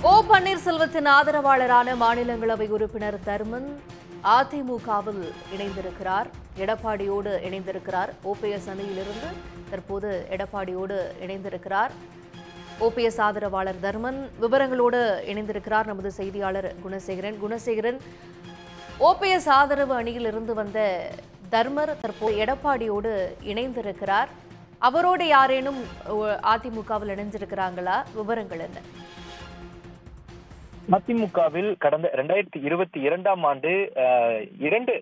ஓ பன்னீர்செல்வத்தின் ஆதரவாளரான மாநிலங்களவை உறுப்பினர் தர்மன் அதிமுகவில் இணைந்திருக்கிறார். எடப்பாடியோடு இணைந்திருக்கிறார். ஓபிஎஸ் அணியிலிருந்து தற்போது எடப்பாடியோடு இணைந்திருக்கிறார். ஓபிஎஸ் ஆதரவாளர் தர்மன் விவரங்களோடு இணைந்திருக்கிறார் நமது செய்தியாளர் குணசேகரன். ஓபிஎஸ் ஆதரவு அணியிலிருந்து வந்த தர்மர் தற்போது எடப்பாடியோடு இணைந்திருக்கிறார். அவரோடு யாரேனும் அதிமுகவில் இணைஞ்சிருக்கிறாங்களா? விவரங்கள் என்ன? அதிமுகவில் கடந்த 2022ஆம் ஆண்டு 2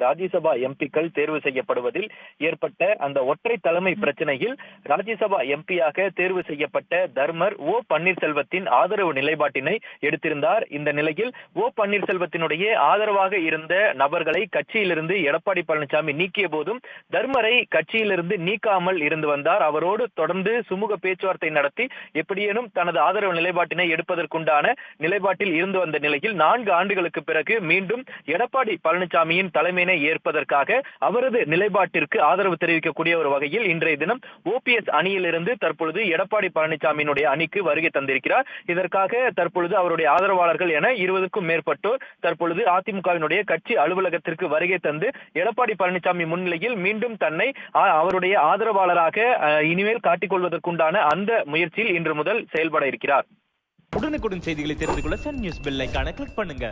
ராஜ்யசபா எம்பிக்கள் தேர்வு செய்யப்படுவதில் ஏற்பட்ட அந்த ஒற்றை தலைமை பிரச்சனையில் ராஜ்யசபா எம்பியாக தேர்வு செய்யப்பட்ட தர்மர் ஓ பன்னீர்செல்வத்தின் ஆதரவு நிலைப்பாட்டினை எடுத்திருந்தார். இந்த நிலையில் ஓ பன்னீர்செல்வத்தினுடைய ஆதரவாக இருந்த நபர்களை கட்சியிலிருந்து எடப்பாடி பழனிசாமி நீக்கிய போதும் தர்மரை கட்சியிலிருந்து நீக்காமல் இருந்து வந்தார். அவரோடு தொடர்ந்து சுமூக பேச்சுவார்த்தை நடத்தி எப்படியேனும் தனது ஆதரவு நிலைப்பாட்டினை எடுப்பதற்குண்டான நிலைப்பாட்டில் இருந்து வந்த நிலையில் 4 ஆண்டுகளுக்கு பிறகு மீண்டும் எடப்பாடி பழனிசாமியின் தலைமையினை ஏற்பதற்காக அவரது நிலைப்பாட்டிற்கு ஆதரவு தெரிவிக்கக்கூடிய ஒரு வகையில் இன்றைய தினம் ஓபிஎஸ் அணியிலிருந்து தற்பொழுது எடப்பாடி பழனிசாமியினுடைய அணிக்கு வருகை தந்திருக்கிறார். இதற்காக தற்பொழுது அவருடைய ஆதரவாளர்கள் என 20க்கும் மேற்பட்டோர் தற்பொழுது அதிமுகவினுடைய கட்சி அலுவலகத்திற்கு வருகை தந்து எடப்பாடி பழனிசாமி முன்னிலையில் மீண்டும் தன்னை அவருடைய ஆதரவாளராக இனிமேல் காட்டிக் கொள்வதற்குண்டான அந்த முயற்சியில் இன்று முதல் செயல்பட இருக்கிறார். உடனுக்குடன் செய்திகளை தெரிந்து கொள்ள சன் நியூஸ் பெல் ஐகானை கிளிக் பண்ணுங்க.